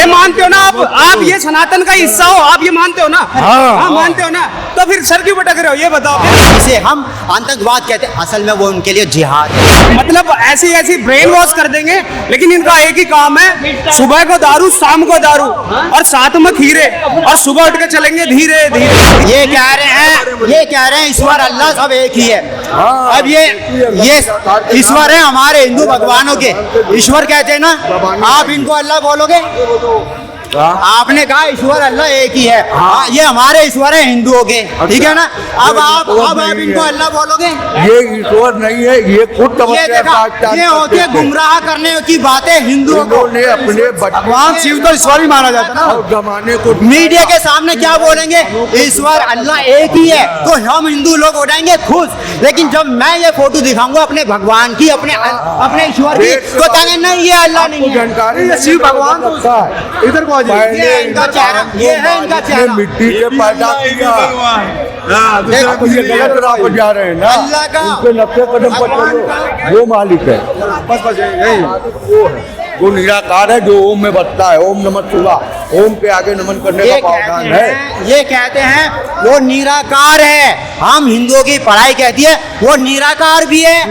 ये मानते हो ना आप ये सनातन का हिस्सा हो, आप ये मानते हो ना? हाँ मानते हो ना, तो फिर सर क्यों भटक रहे हो ये बताओ। इसे हम आतंकवाद कहते हैं, असल में वो उनके लिए जिहाद है। मतलब ऐसी ऐसी ब्रेन वॉश कर देंगे, लेकिन इनका एक ही काम है, सुबह को दारू शाम को दारू और साथ में खीरे, और सुबह उठ के चलेंगे धीरे धीरे। ये कह रहे हैं ईश्वर अल्लाह सब एक ही है। अब ये ईश्वर है हमारे हिंदू भगवानों के, ईश्वर कहते हैं ना, आप इनको अल्लाह बोलोगे? आपने कहा ईश्वर अल्लाह एक ही है। ये हमारे ईश्वर है हिंदुओं के, ठीक है ना? अब आप इनको अल्लाह बोलोगे? ये ईश्वर नहीं है, ये खुद ये होती है गुमराह करने की बातें हिंदुओं को। ने अपने भगवान शिव तो ईश्वर ही माना जाता है ना। जमाने को मीडिया के सामने क्या बोलेंगे? ईश्वर अल्लाह एक ही है, तो हम हिंदू लोग हो जाएंगे खुश। लेकिन जब मैं ये फोटो दिखाऊंगा अपने भगवान की, अपने ईश्वर की, तो कहेंगे नहीं ये अल्लाह नहीं है, जानकारी ये शिव भगवान तो इधर को ये है इनका चेहरा, ये है इनका चेहरा। मिट्टी से पैदा किया, ये गलत राह पर जा रहे हैं ना। अल्लाह का उनके नब्बे कदम पर चलो, वो मालिक है, वो है, वो निराकार है जो ओम में बसता है। ओम नमः शिवाय, ओम के आगे नमन करने का प्रावधान है। ये कहते हैं वो निराकार है, हम हिंदुओं की पढ़ाई कहती है वो निराकार भी है,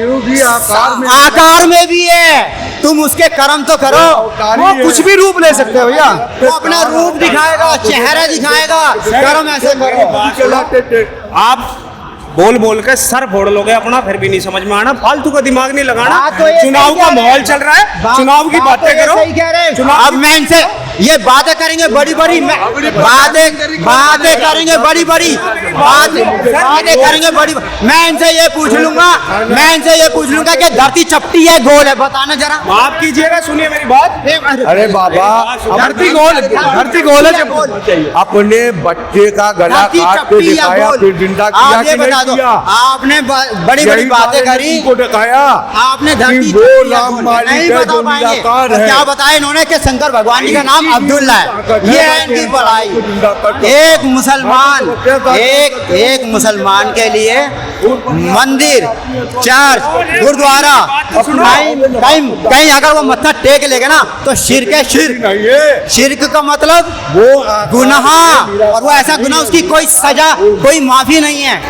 आकार में भी है। तुम उसके कर्म तो करो, वो कुछ भी रूप ले सकते हो भैया, वो अपना रूप दिखाएगा, चेहरा दिखाएगा, कर्म ऐसे करो। आप बोल बोल के सर फोड़ लोगे अपना, फिर भी नहीं समझ में आना, फालतू का दिमाग नहीं लगाना। तो चुनाव का माहौल चल रहा है, चुनाव की बातें करो। सही कह रहे हैं। अब मैं इनसे ये बातें करेंगे बड़ी बड़ी, बातें करेंगे बड़ी बड़ी, बातें करेंगे बड़ी। मैं इनसे ये पूछ लूंगा कि धरती चपटी है गोल है, बताना जरा। माफ कीजिएगा, सुनिए मेरी बात। अरे बाबा, धरती गोल है, अपने बच्चे का गला काट के दिखाया, फिर जिंदा किया कि नहीं किया? आपने बड़ी बड़ी बातें करी, को दिखाया आपने धरती वो राम मालिक नहीं है बता जो पाएंगे। निराकार है। क्या बताया इन्होंने कि शंकर भगवान जी का नाम अब्दुल्ला है, ये है इनकी पढ़ाई। एक मुसलमान के लिए मंदिर, चर्च, गुरुद्वारा, कहीं अगर वो मत्था टेक लेगा ना तो शिर्क है, शिर्क का मतलब वो गुनाह, और वो ऐसा गुनाह उसकी कोई सजा, कोई माफी नहीं है।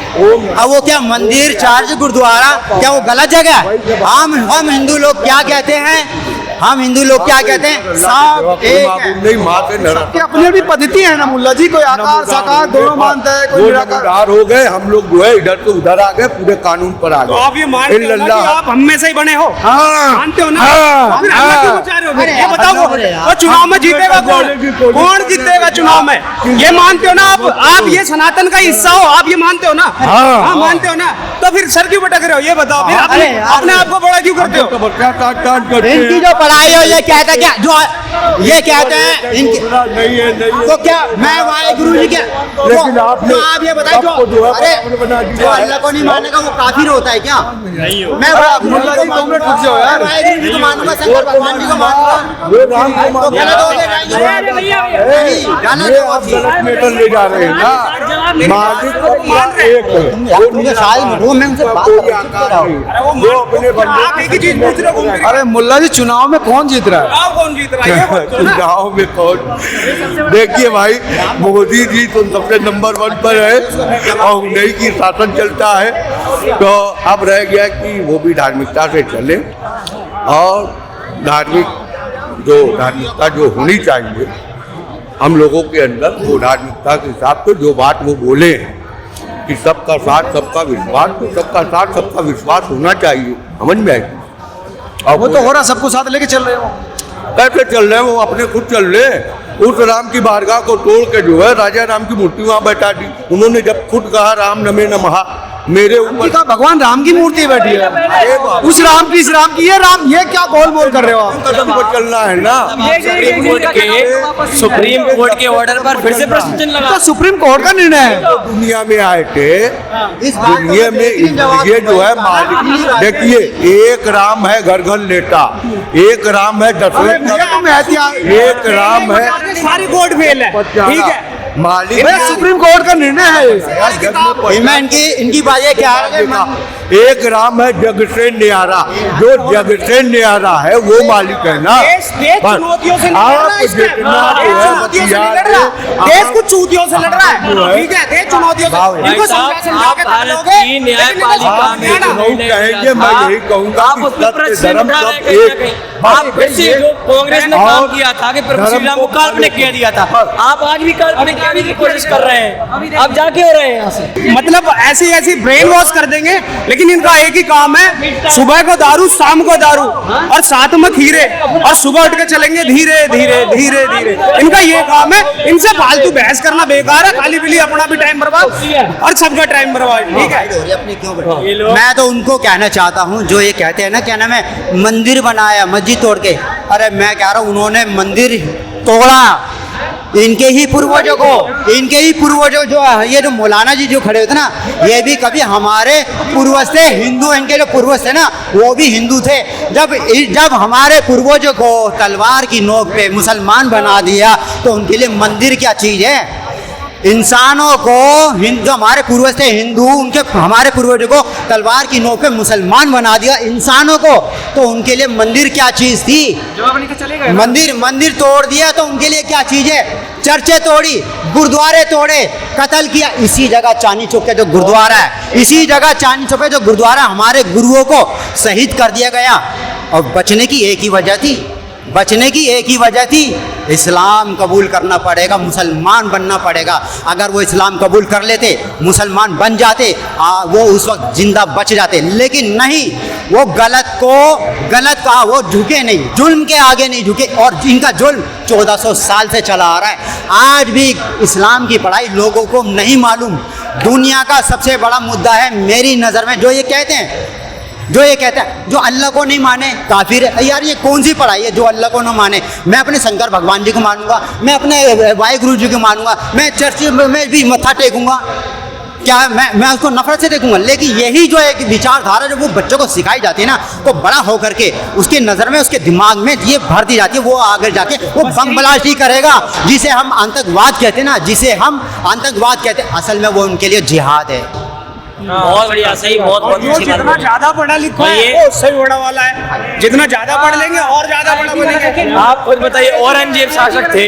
अब वो क्या मंदिर, चर्च, गुरुद्वारा क्या वो गलत जगह है? हम हिंदू लोग क्या कहते हैं? हम हिंदू लोग क्या कहते हैं? सब एक है। अपनी भी पद्धति है ना मुल्ला जी, कोई आकार साकार दोनों मानता है, कोई निराकार हो गए। हम लोग जो है इधर से उधर आ गए, पूरे कानून पर आ गए। तो आप ये मानते हो ना कि आप हम में से ही बने हो? मानते हो ना? हाँ, फिर अल्लाह क्यों बचा रहे हो? ये बताओ, वो चुनाव में जीतेगा कौन जीतेगा चुनाव में? ये मानते हो ना आप ये सनातन का हिस्सा हो, आप ये मानते हो ना? हाँ मानते हो ना, तो फिर सर क्यों भटक रहे हो ये बताओ। फिर अपने आप को बड़ा क्यों करते हो? इनकी जो पढ़ाई हो ये कहता क्या, जो ये कहते हैं इनकी तो क्या मैं वाहेगुरु जी के, लेकिन आपने आप ये बताइए जो अल्लाह को नहीं मानेगा वो काफिर होता है क्या? मैं मुल्ला जी 2 मिनट रुक जाओ यार। वाहेगुरु जी को मानूंगा, शंकर भगवान जी को मानूंगा, तो गलत हो गया। मीटर ले जा रहे हैं ना, मालिक एक है। अरे मुल्ला जी चुनाव में कौन जीत रहा है? कौन जीत रहा है? चुनाव में कौन? देखिए भाई, मोदी जी तो सबसे नंबर 1 पर है और उन्हीं की शासन चलता है। तो अब रह गया कि वो भी धार्मिकता से चले, और धार्मिकता जो होनी चाहिए हम लोगों के अंदर, वो धार्मिकता के हिसाब से जो बात वो बोले हैं कि सबका साथ सबका विश्वास, तो सबका साथ सबका विश्वास होना चाहिए, समझ में आएगी। और वो तो हो रहा, सबको साथ लेके चल रहे हो। कैसे चल रहे हैं? वो अपने खुद चल रहे। उस राम की बारगाह को तोड़ के जो है राजा राम की मूर्ति वहां बैठा दी। उन्होंने जब खुद कहा राम नमे नमः, मेरे ऊपर भगवान राम की मूर्ति बैठी है, उस राम की, इस राम की, ये राम, ये क्या बोल कर रहे हो आप? कदम पर चलना है ना। सुप्रीम कोर्ट के ऑर्डर पर फिर से प्रश्न चिन्ह लगा। तो सुप्रीम कोर्ट का निर्णय है। दुनिया में आए थे, दुनिया में ये जो है मालिक, देखिए एक राम है घर घर लेटा, एक राम है दशरथ, एक राम है सारी कोर्ट फेल है, ठीक है। मालिक भाई सुप्रीम कोर्ट का निर्णय है। इनमें इनकी बात क्या है एक राम है जग से न्यारा, जो जग से न्यारा है वो मालिक है ना। देश चुनौतियों से नहीं लड़ रहा है, इसमें। चुनौतियों से नहीं लड़ रहा, देश कुछ चुनौतियों से लड़ रहा है, ठीक है, देश चुनौतियों से इनको समझा के कर लोगे, की न्यायपालिका में कहेंगे, मैं यही कहूंगा आप कि उसकी सत्य प्रतिष्ठा धर्म बढ़ा रहे सब हैं कहीं ना एक। कहीं। आप फिर से जो कांग्रेस ने काम किया था कि प्रभु श्री राम को काल्पनिक कह दिया था, आप आज भी काल्पनिक कहने की कोशिश कर रहे हैं। आप जाके हो रहे हैं यहाँ से। मतलब ऐसी ऐसी ब्रेन वॉश कर देंगे, लेकिन इनका एक ही काम है, सुबह को दारू, शाम को दारू और साथ में खीरे, और सुबह उठ के चलेंगे धीरे धीरे धीरे धीरे। इनका ये काम है, इनसे फालतू बहस करना बेकार है, खाली पीली अपना भी टाइम बर्बाद और सबका टाइम बर्बाद, ठीक है। अपनी क्यों बढ़ाओ? मैं तो उनको कहना चाहता हूँ जो ये कहते हैं ना, क्या नाम है, मंदिर बनाया मस्जिद तोड़ के। अरे मैं कह रहा हूँ उन्होंने मंदिर तोड़ा इनके ही पूर्वजों जो ये जो मौलाना जी जो खड़े होते ना, ये भी कभी हमारे पूर्वज थे, हिंदू। इनके जो पूर्वज थे ना वो भी हिंदू थे। जब हमारे पूर्वजों को तलवार की नोक पे मुसलमान बना दिया तो उनके लिए मंदिर क्या चीज़ है? इंसानों को जो हमारे पूर्वज थे हिंदू, उनके हमारे पूर्वजों को तलवार की नोक पे मुसलमान बना दिया इंसानों को, तो उनके लिए मंदिर क्या चीज़ थी? मंदिर तोड़ दिया तो उनके लिए क्या चीज़ है? चर्चे तोड़ी, गुरुद्वारे तोड़े, कत्ल किया। इसी जगह चांदनी चौक के जो गुरुद्वारा है, इसी जगह चांदनी चौक के जो गुरुद्वारा हमारे गुरुओं को शहीद कर दिया गया, और बचने की एक ही वजह थी, इस्लाम कबूल करना पड़ेगा, मुसलमान बनना पड़ेगा। अगर वो इस्लाम कबूल कर लेते, मुसलमान बन जाते, वो उस वक्त जिंदा बच जाते। लेकिन नहीं, वो गलत कहा, वो झुके नहीं, जुल्म के आगे नहीं झुके। और इनका जुल्म 1400 साल से चला आ रहा है। आज भी इस्लाम की पढ़ाई लोगों को नहीं मालूम। दुनिया का सबसे बड़ा मुद्दा है मेरी नज़र में जो ये कहते हैं, जो अल्लाह को नहीं माने काफिर है। यार ये कौन सी पढ़ाई है जो अल्लाह को न माने? मैं अपने शंकर भगवान जी को मानूंगा, मैं अपने वाहिगुरु जी को मानूंगा, मैं चर्च में भी मत्था टेकूंगा, क्या मैं उसको नफरत से देखूंगा? लेकिन यही जो एक विचारधारा जो वो बच्चों को सिखाई जाती है ना, तो बड़ा होकर के उसके नज़र में, उसके दिमाग में ये भर दी जाती है। वो आगे जाके वो बम ब्लास्ट ही करेगा, जिसे हम आतंकवाद कहते हैं, असल में वो उनके लिए जिहाद है। बहुत बढ़िया, सही, बहुत जो अच्छी बात जितना बोली। ज्यादा पढ़ा लिखा है वो उससे भी बड़ा वाला है, जितना ज्यादा पढ़ लेंगे और ज्यादा बड़ा बनेंगे। आप खुद बताइए, औरंगजेब शासक थे,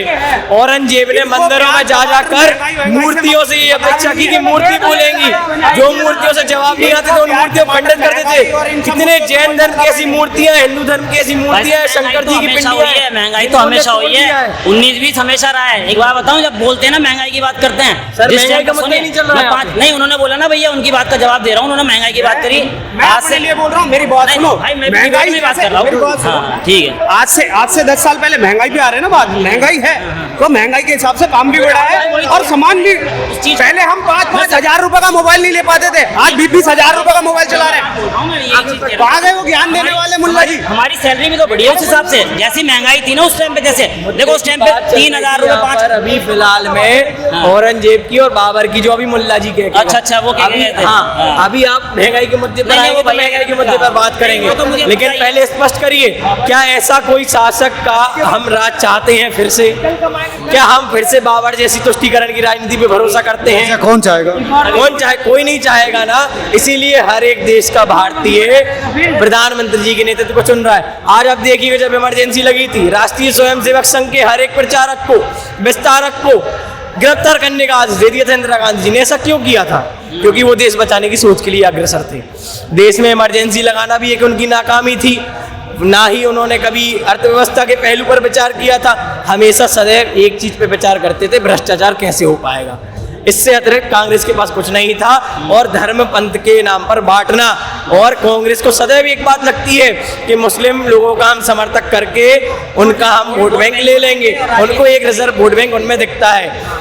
औरंगजेब ने मंदिरों में जा कर मूर्तियों से ये अपेक्षा की कि मूर्ति बोलेंगी, जो मूर्तियों से जवाब नहीं आते तो उन मूर्तियों को खंडित कर देते। कितने जैन धर्म की ऐसी मूर्तियां, हिंदू धर्म की ऐसी मूर्तियां, शंकर जी की पिंडियां हैं। महंगाई तो हमेशा हुई है, 19-20 हमेशा रहा है। एक बार बताऊं, जब बोलते हैं ना महंगाई की बात करते हैं, सर, जिस महंगाई टाइम का मुद्दा ही नहीं चल रहा है। नहीं, उन्होंने बोला ना भैया, उनकी बात का जवाब दे रहा हूँ। उन्होंने महंगाई की बात करी, मैं अपने लिए बोल रहा हूँ, मेरी बात सुनो। भाई मैं महंगाई की बात कर रहा हूँ। हाँ, ठीक है। आज से 10 साल पहले महंगाई पे आ रहे हैं ना बात, महंगाई है तो महंगाई के हिसाब से काम भी बढ़ा है और सामान भी। पहले हम 5-5 हजार रुपए का मोबाइल नहीं ले पाते थे, आज 20-20 हजार रुपए का मोबाइल चला रहे हैं। कहाँ गए वो ज्ञान देने वाले मुल्ला जी? हमारी सैलरी भी तो बढ़ी है उस हिसाब से, जैसी महंगाई थी ना उस टाइम पे। जैसे देखो उस टाइम पे 3000 रुपए 5। अभी फिलहाल में औरंगजेब की और बाबर की जो अभी मुल्ला जी के, अच्छा, वो क्या कहते हैं? हाँ, अभी आप महंगाई के मुद्दे पर आएंगे तो महंगाई के मुद्दे पर बात करेंगे, लेकिन पहले स्पष्ट करिए, क्या ऐसा कोई शासक का हम राज चाहते हैं फिर से? क्या हम फिर से बाबर जैसी तुष्टीकरण की राजनीति पे भरोसा करते हैं? कौन चाहेगा? कोई नहीं चाहेगा ना। इसीलिए हर एक देश का भारतीय प्रधानमंत्री जी के नेतृत्व को चुन रहा है। आज आप देखिए, जब इमरजेंसी लगी थी, राष्ट्रीय स्वयंसेवक संघ के हर एक प्रचारक को, विस्तारक को गिरफ्तार करने का आदेश दे दिया था इंदिरा गांधी जी ने। ऐसा क्यों किया था? क्योंकि वो देश बचाने की सोच के लिए अग्रसर थे। देश में इमरजेंसी लगाना भी एक उनकी नाकामी थी। ना ही उन्होंने कभी अर्थव्यवस्था के पहलू पर विचार किया था, हमेशा सदैव एक चीज पे विचार करते थे, भ्रष्टाचार कैसे हो पाएगा। इससे अतिरिक्त कांग्रेस के पास कुछ नहीं था। और धर्म पंथ के नाम पर बांटना, और कांग्रेस को सदैव एक बात लगती है कि मुस्लिम लोगों का हम समर्थक करके उनका हम वोट बैंक ले लेंगे, उनको एक रिजर्व वोट बैंक उनमें दिखता है।